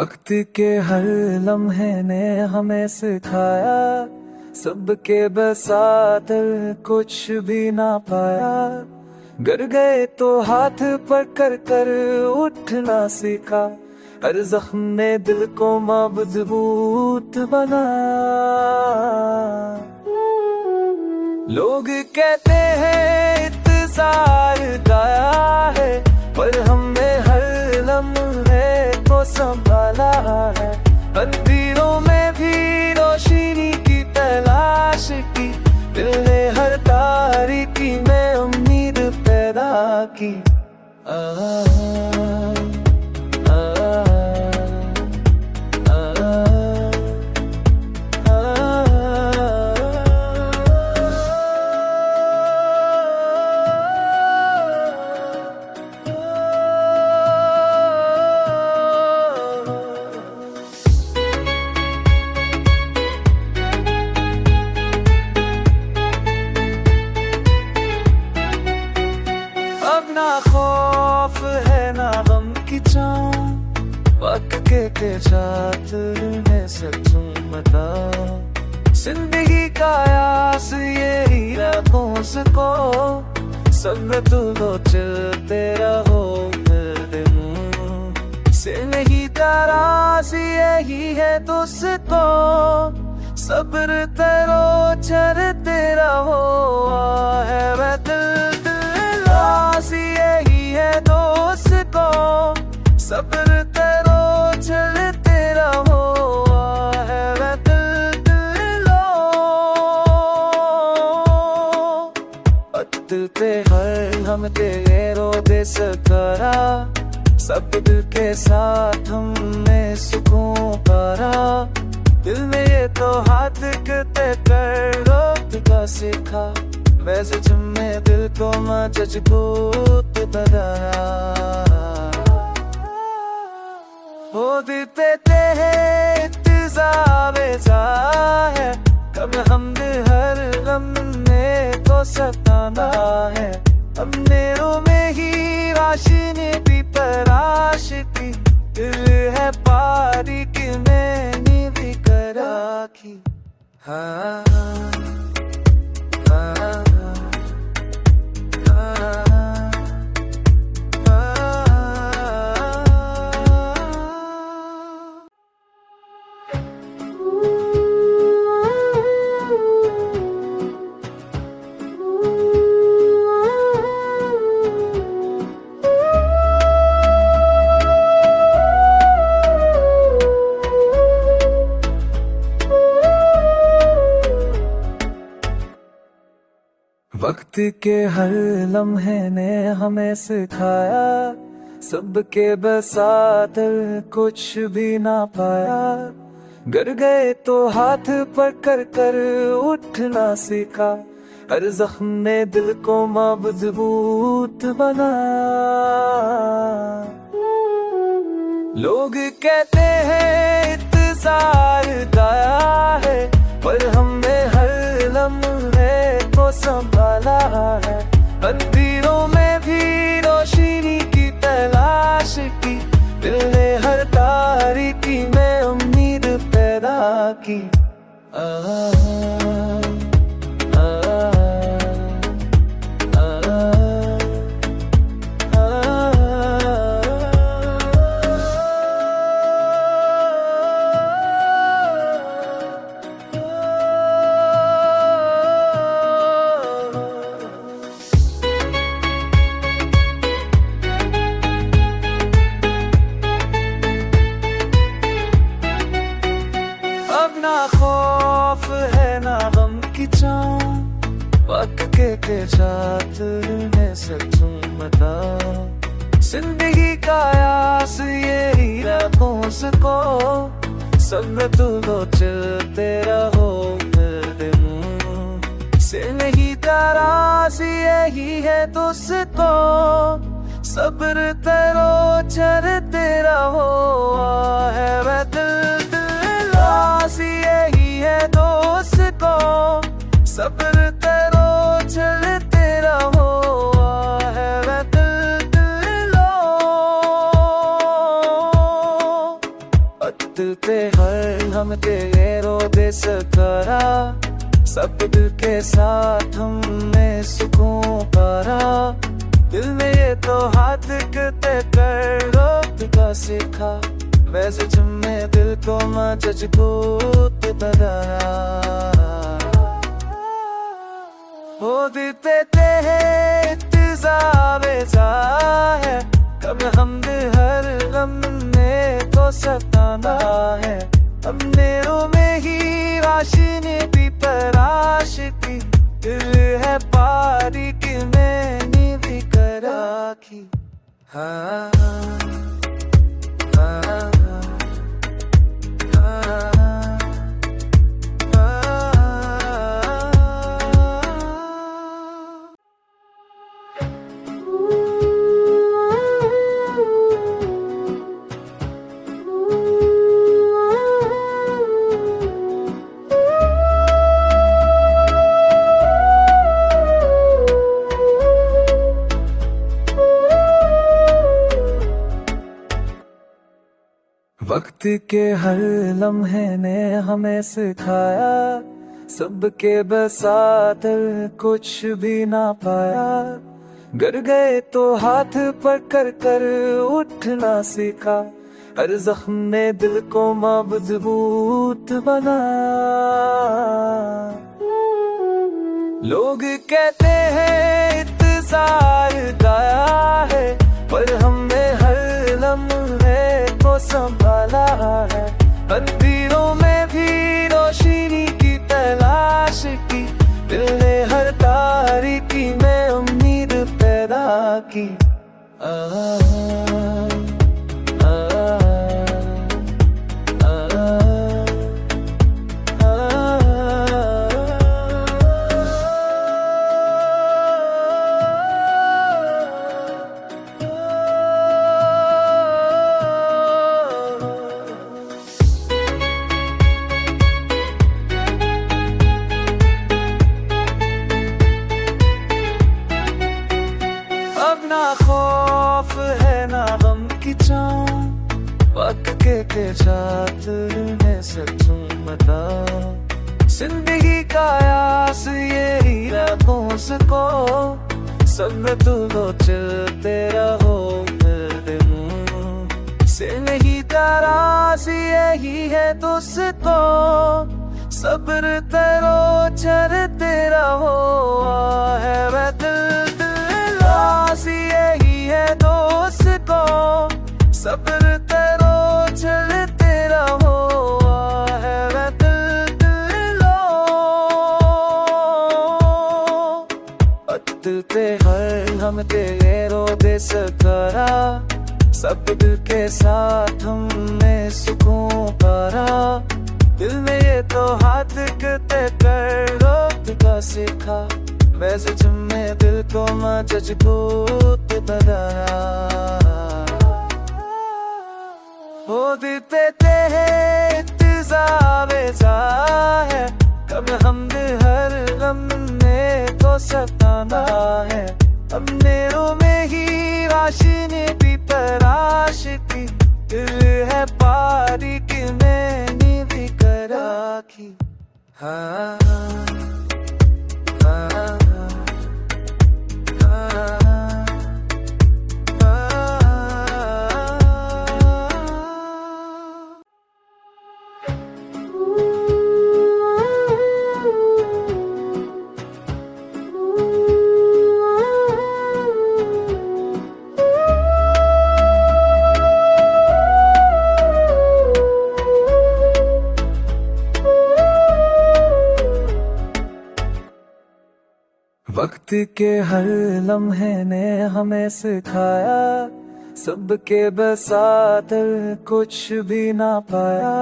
वक्त के हर लम्हे ने हमें सिखाया, सबके बसादर कुछ भी ना पाया। गिर गए तो हाथ पकड़ कर उठना सीखा, हर जख्म ने दिल को मजबूत बनाया। लोग कहते हैं इंतजार गाया है, पर हमने हर लम्हे को संभाला है। अंधेरों में भी रोशनी की तलाश की, दिल ने हर तारीकी में उम्मीद पैदा की। अब ना खौफ है ना गम की चाँद, वक्त के साथ में सकूं मता। जिंदगी का आस यही रखो सको, सब में तू तो चलते रहो मेरे मुँह से। नहीं तरास यही है दोस्तों, सब्र तरो चलते रहो। है मैं यही है दोस्त को, सब्र करो चलते रहो। है मैं दिल पे हर हम तेरे रोदे सकरा, सब दिल के साथ हमने सुकून पारा। दिल में ये तो हाथ करते कर रोक का सीखा, वैसे जमे दिल को मजबूत बनाया। वो देते हैं इंतज़ार है, कब हमने हर लम्हे को सताना है। अंधेरों में ही रोशनी भी तलाश की, दिल है बारीकी में नींद करा की। हाँ वक्त के हर लम्हे ने हमें सिखाया, सबके बसादर कुछ भी ना पाया। गिर गए तो हाथ पकड़ कर उठना सीखा, हर जख्म ने दिल को मजबूत बनाया। लोग कहते हैं इंतजार गाया है, पर हमने हर लम्हे को संभाला है। अंधेरों में भी रोशनी की तलाश की, दिल ने हर तारीकी में उम्मीद पैदा की। अब ना खौफ है ना गम की चाँद, वक्त के साथ में सकूं मता। जिंदगी का आस यही रखो सको, सब में तू तो चलते रहो मेरे मुँह से। नहीं तरास यही है दोस्तों, सब्र करो चलते रहो। है मैं दिल यही है दोस्त को, सब्र करो चलते रहो। है मैं दिल तेरे रोदे सकारा, सब दिल के साथ हमने सुकून पारा। दिल में ये तो हाथ करते कर रोक का सीखा, वैसे चुम्मे दिल को मजबूत बनाना। हो देते हैं इंतज़ार है, कब हमने हर लम्हे को सताना है। हमने में ही राशनी भी तराश की, दिल है पारी की मैंने भी करा की। हाँ वक्त के हर लम्हे ने हमें सिखाया, सबके बसात कुछ भी ना पाया। गिर गए तो हाथ पकड़ कर उठना सीखा, हर जख्म ने दिल को मजबूत बनाया। लोग कहते हैं इंतजार गाया है, पर हमने हर लम्हे को संभाला है। अंधेरों में भी रोशनी की तलाश की, दिल ने हर तारीकी में उम्मीद पैदा की। अब ना खौफ है ना गम की चाँद, वक्त के साथ है सच मता। जिंदगी का आस यही रातों से को, सब में तू लो चलते रहो मिलते मुँह से नहीं। तरास यही है दोस्तों, सब्र तरो चलते रहो है वह दिल। यही है दोस्तों, सब्र करो चलते रहो है वह दिल लो। दिलते हर हम तेरे रोदे सकारा, सब दिल के साथ हमने सुकून पारा। दिल में ये तो हाथ करते कर रोक का सीखा, वैसे चुम्मे दिल को मजबूत बनाना। हो देते हैं इंतज़ार है, कब हमने हर लम्हे को सताना है। हमने में ही राशनी भी तराश की, दिल है पारी की मैंने भी करा की। हाँ वक्त के हर लम्हे ने हमें सिखाया, सबके बसात कुछ भी ना पाया।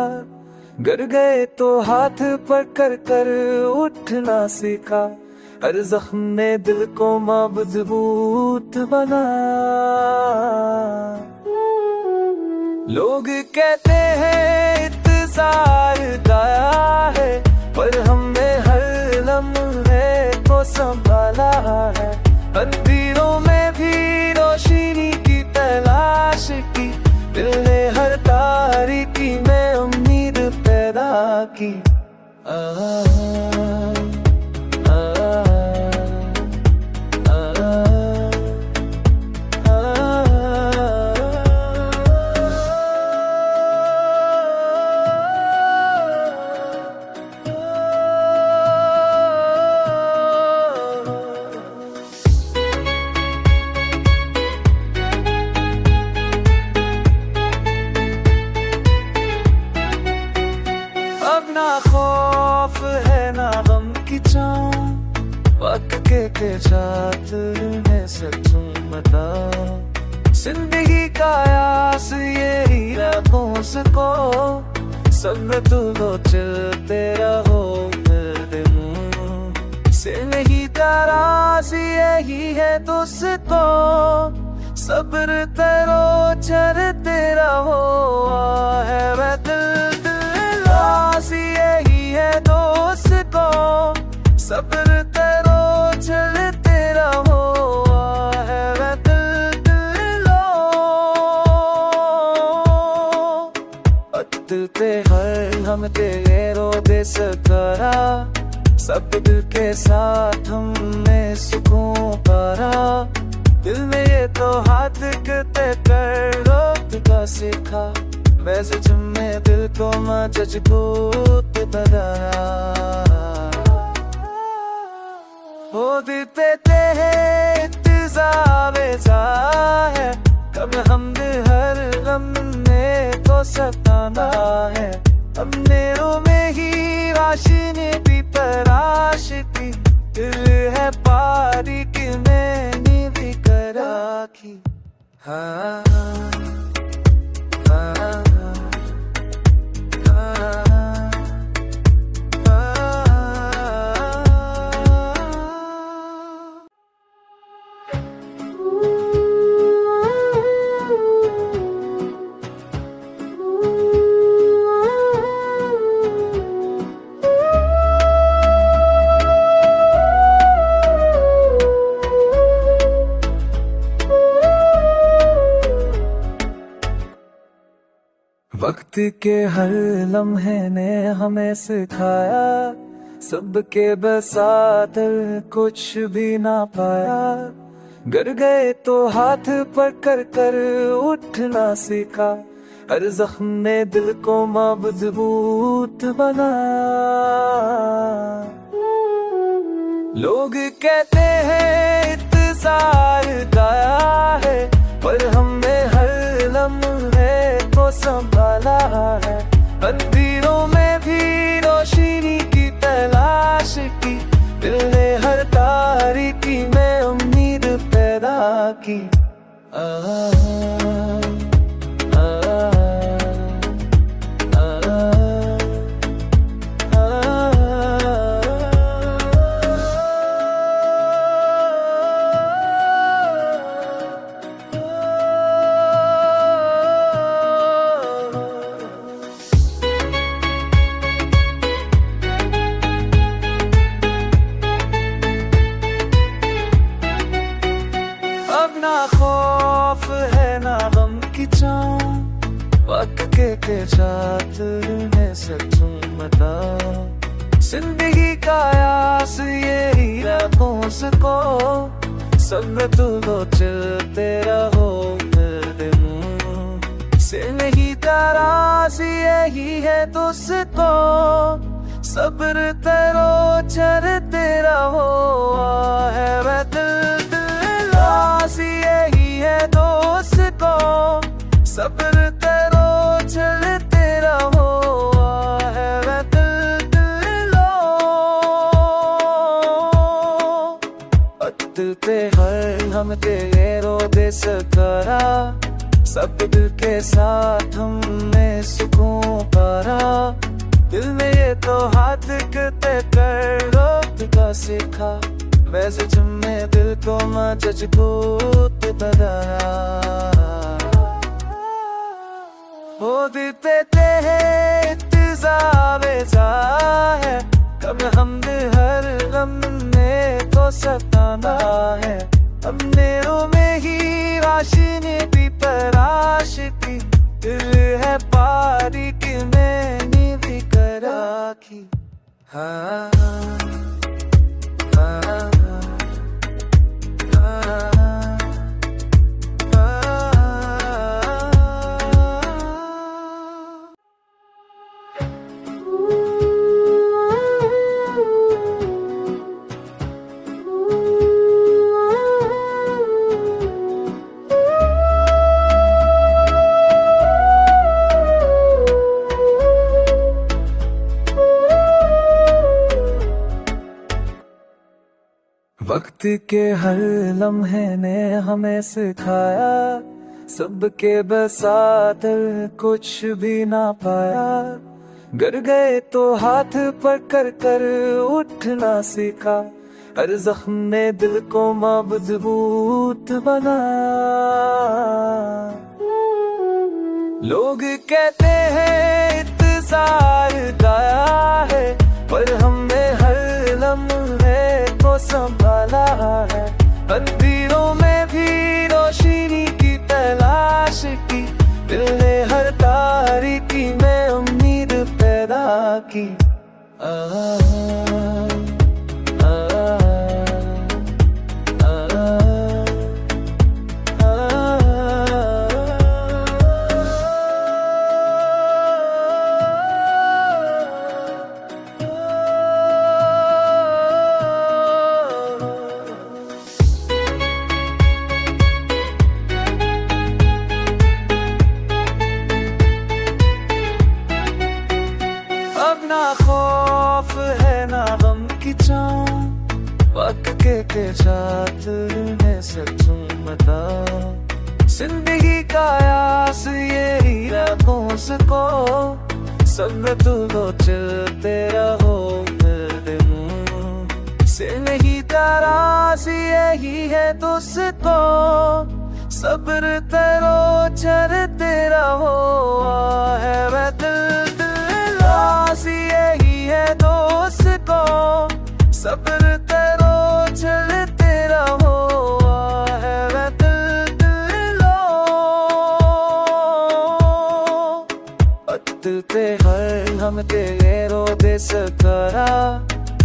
गिर गए तो हाथ पकड़ कर उठना सीखा, हर जख्म ने दिल को मजबूत बनाया। लोग कहते हैं इंतजार गाया है, पर हमने हर लम्हे को संभाला है। अंधेरों में भी रोशनी की तलाश की, दिल ने हर तारीकी में उम्मीद पैदा बता। जिंदगी का आस यही रखो उसको, सब में तू लो चलते रहो मिलते मुँह से नहीं तरास यही है दोस्तों, सब्र तरो चलते रहो है मैं दिल लास यही है दोस्तों, सब्र तरो चलते रहो है मैं दिल लो। अतते हर हम तेरे रो दे सकरा, सब दिल के साथ हमने सुकून पारा, दिल में ये तो हाथ करते कर रोक का सीखा, वैसे जमे दिल को मजबूत बनाया। वो देते हैं इंतज़ार है, कब हम हर गम में तो सताना है, अपने रो में ही रोशनी भी पराश की, दिल है पारी की मैंने भी करा की। हाँ हाँ वक्त के हर लम्हे ने हमें सिखाया, सबके बसात कुछ भी ना पाया, गिर गए तो हाथ पकड़ कर उठना सीखा, हर जख्म ने दिल को मजबूत बनाया। लोग कहते हैं इंतजार गाया है, पर हमने हर लम्हे को संभाला है, अंधेरों में भी रोशनी की तलाश की, दिल ने हर तारीकी में उम्मीद पैदा की। अब ना खौफ है ना गम की चाँद, वक्त के साथ में सचूं बता, जिंदगी का आस यही रखो उसको, सब में तू लो चलते रहो मिलते मुँह से नहीं तरास यही है दोस्तों, सब्र तरो चलते रहो है मैं दिल लास यही है दोस्तों, सब्र तरो चलते रहो है मैं दिल लो। अतते हर हम तेरे रो दे सकरा, सब दिल के साथ हमने सुकून पारा, दिल में ये तो हाथ करते कर रोक का सीखा, वैसे जमे दिल को मजबूत बनाया। वो देते हैं इंतज़ार है, कब हम हर गम में तो सताना है, अपने रो में ही रोशनी भी पराश की, दिल है पारी की मैंने भी करा की। हाँ वक्त के हर लम्हे ने हमें सिखाया, सबके बसात कुछ भी ना पाया। गिर गए तो हाथ पकड़ कर उठना सीखा, हर जख्म ने दिल को मजबूत बनाया। लोग कहते हैं इंतजार गाया है, पर हमने हर लम्हे को संभाला है। अंधेरों में भी रोशनी की तलाश की, दिल ने हर तारीकी में उम्मीद पैदा की। अब ना खौफ है ना गम की चाँव, वक्त के साथ है सच मता। जिंदगी का आस यही रखों को, सब्र तो चलते रहो मिलते मुँह से नहीं। तरास यही है दोस्तों, सब्र तरो चलते रहो है वह दिल। यही है दोस्त को, सब्र करो चलते रहो है वह दिल लो। दिल पे हर हम तेरे रो दे सकरा,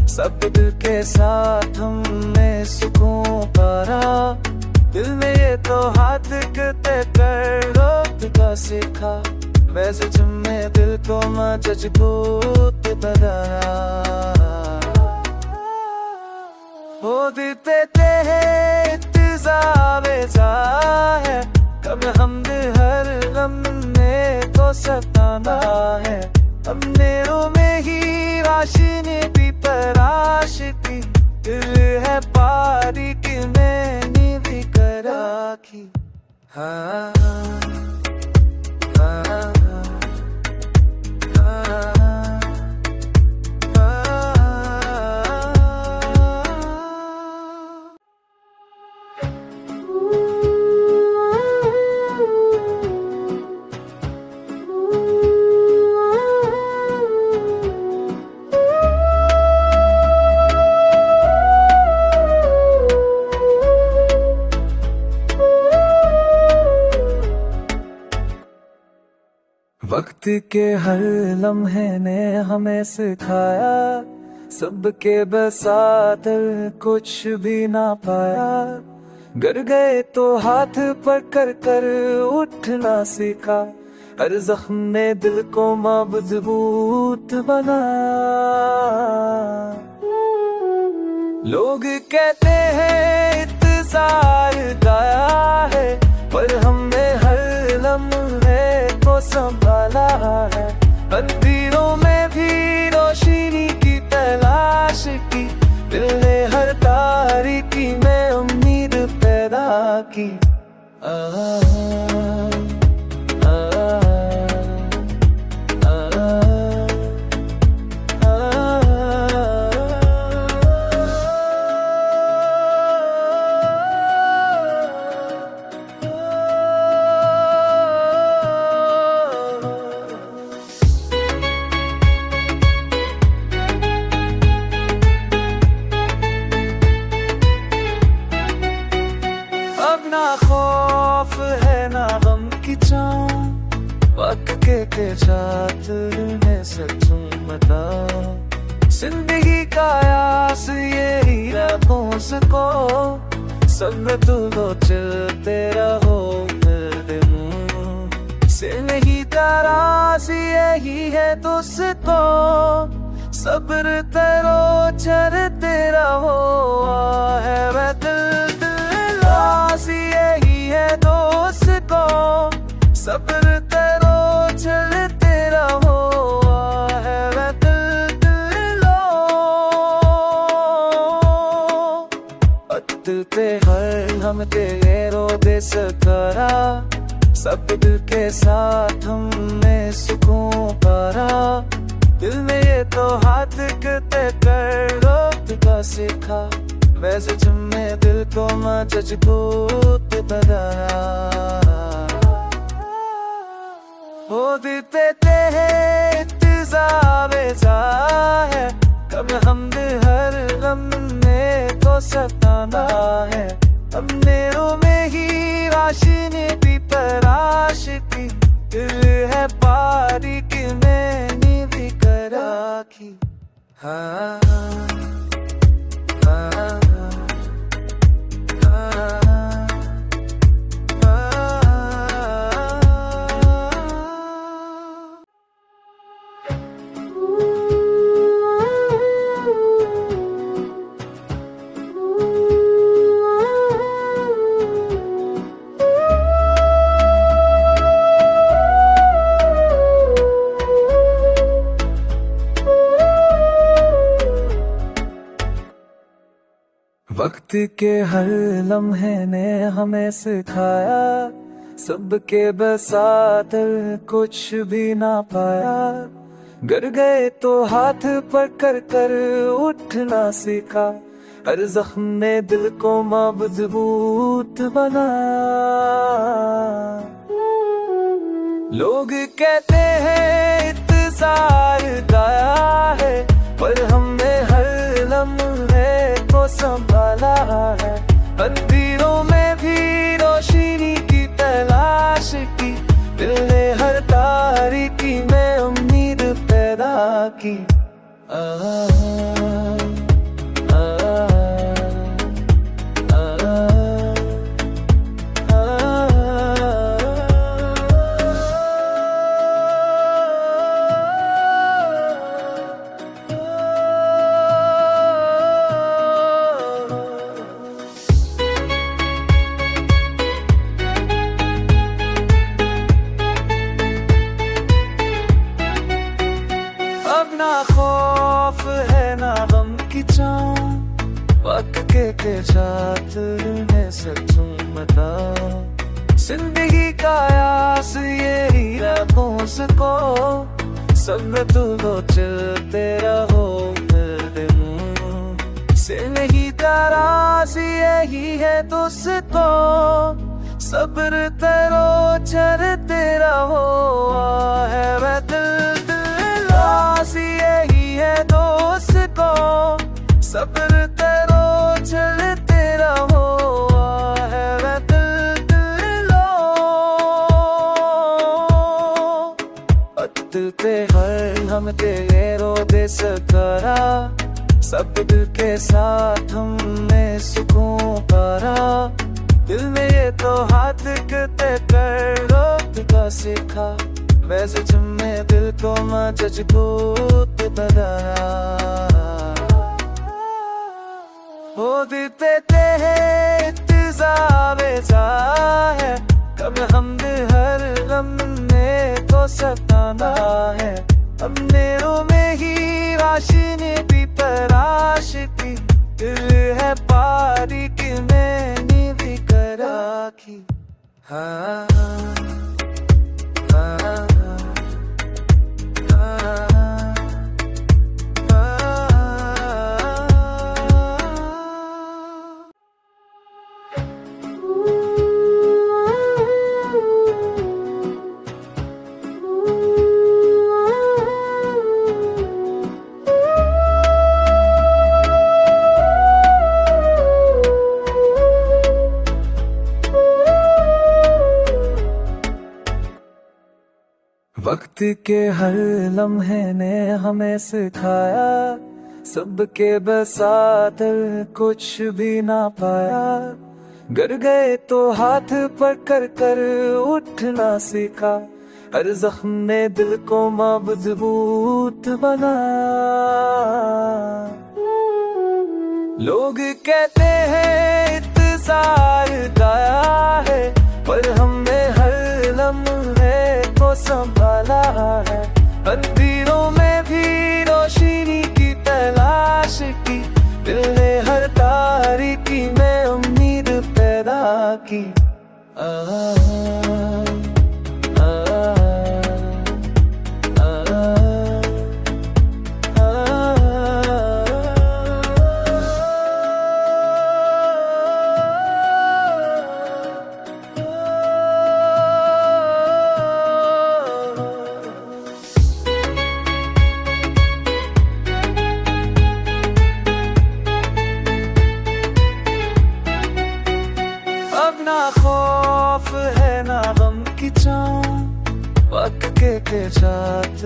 सब दिल के साथ हमने सुकून पारा। दिल में ये तो हाथ करते कर रोक का सीखा, वैसे तुमने दिल को मजबूत बनाया। हो देते हैं इंतज़ार है, कब हमने हर लम्हे को सताना है। हमने में ही रोशनी भी तलाश की, दिल है पारी की मैंने भी करा की। हाँ वक्त के हर लम्हे ने हमें सिखाया, सबके बसात कुछ भी ना पाया। गिर गए तो हाथ पकड़ कर उठना सीखा, हर जख्म ने दिल को मजबूत बनाया। लोग कहते हैं इंतजार गाया है, पर हमने हर लम्हे को संभाला है। अंधेरों में भी रोशनी की तलाश की, दिल ने हर तारीकी में उम्मीद पैदा की। ना खौफ है ना गम की चाँव, वक्त के साथ है सच मता। जिंदगी का आस यही रखों को, सब्र तो चलते रहो मिलते मुँह से नहीं। तरास यही है दोस्तों, सब्र तरो चलते रहो है वह दिल। यही है दोस्त को, सब्र करो चलते रहो है वह दिल लो। हम तेरे रोदे सकारा, सब दिल के साथ हमने सुकून पारा। दिल में ये तो हाथ करते कर रोक का सीखा, वैसे जमे दिल को मजबूत बनाना। हो देते हैं इंतज़ार है, कब हम हर लम्हे को सताना है। हमने में ही राशनी भी तराश की, दिल है बारीकी मैंने भी करा की। हाँ वक्त के हर लम्हे ने हमें सिखाया, सबके बसातर कुछ भी ना पाया। गिर गए तो हाथ पकड़ कर उठना सीखा, हर जख्म ने दिल को मजबूत बनाया। लोग कहते हैं इंतजार गाया है, पर हमने हर लम्हे को संभाला है। अंधेरों में भी रोशनी की तलाश की, दिल ने हर तारीकी में उम्मीद पैदा की। अब ना खौफ है ना गम की चाँद, वक्त के साथ में सचूं मता। जिंदगी का आस यही रखो सको, सब तू चलते रहो मिलते मुँह से नहीं। तरास यही है दोस्तों, सब्र तरो चलते रहो। है वह दिल यही है दोस्त को, सब्र करो चलते रहो। है वह दिल लो, दिल पे हर हम तेरे रोदे सकारा, सब दिल के साथ हमने सुकून पारा। दिल में ये तो हाथ करते कर रोक का सीखा, वैसे जमे दिल को मजबूत बनाना। हो देते हैं इंतज़ार है, कब हम हर लम्हे को सताना है। हमने में ही राशनी भी तराश की, दिल है बारीकी मैंने भी करा की। हाँ वक्त के हर लम्हे ने हमें सिखाया, सबके बसातर कुछ भी ना पाया। गिर गए तो हाथ पकड़ कर उठना सीखा, हर जख्म ने दिल को मजबूत बनाया। लोग कहते हैं इंतजार गाया है, पर हमने हर लम्हे को संभाला है। अंधेरों में भी रोशनी की तलाश की, दिल ने हर तारीकी में उम्मीद पैदा की आ, आ, अब ना खौफ है ना गम की चाँव वक्त के साथ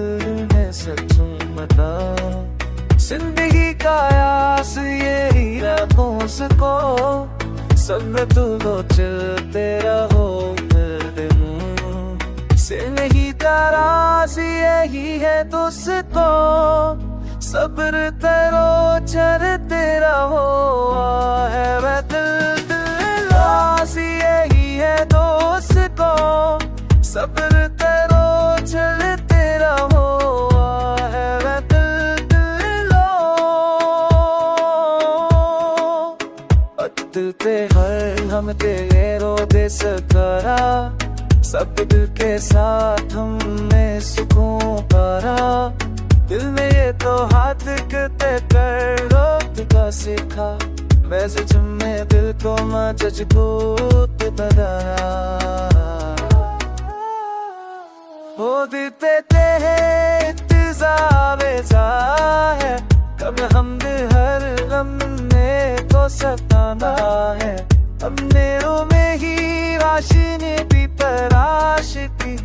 है सचूं बता जिंदगी का आस यही रखों को सब तू लो चलते रहो मेरे मुँह से नहीं तरास यही है दोस्तों सब्र तरो चलते रहो है वह दिल यही है दोस्त को सब्र करो चलते रहो है वह दिल दिल पे हर हम तेरे रो दे सकरा सब दिल के साथ हमने सुकून पारा दिल में ये तो हाथ करते कर रोक का सीखा वैसे चुम्मे दिल को मजबूत बनाना वो दिल पे इंतज़ार है कब हम हर लम्हे को सताना है अपने में ही रोशनी भी तराश की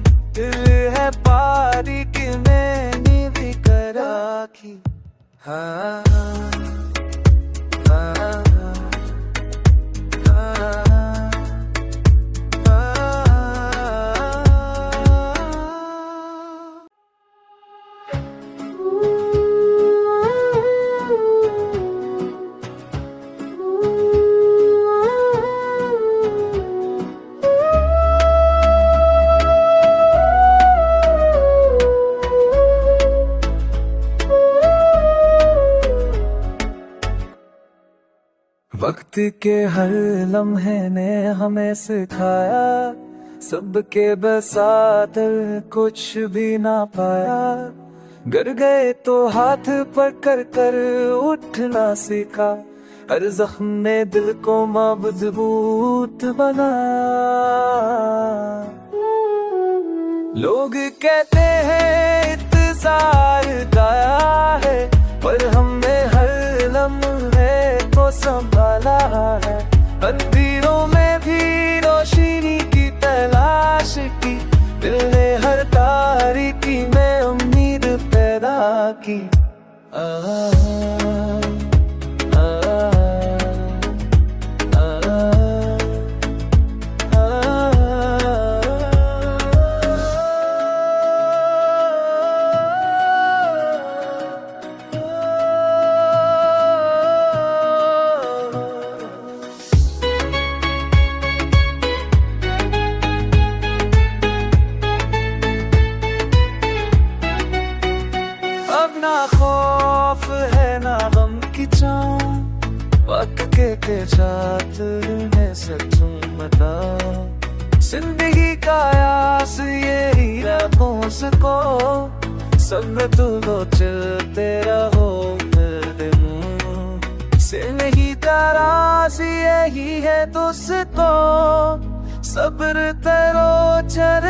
दिल है पारी की मैंने भी करा की हाँ वक्त के हर लम्हे ने हमें सिखाया सबके बसात कुछ भी ना पाया गिर गए तो हाथ पकड़ कर उठना सीखा हर जख्म ने दिल को मजबूत बनाया लोग कहते हैं इंतजार गाया है पर हमने हर लम्हे को संभाला है अंधेरों में भी रोशनी की तलाश की दिल ने हर तारीकी में उम्मीद पैदा की आ, आ, अब ना खौफ है ना गम की चाँव वक्त के साथ है सचूं बता जिंदगी का आस यही रखों को सब तू लो चलते रहो मेरे मुँह से नहीं तरास यही है दोस्तों सब्र तरो चल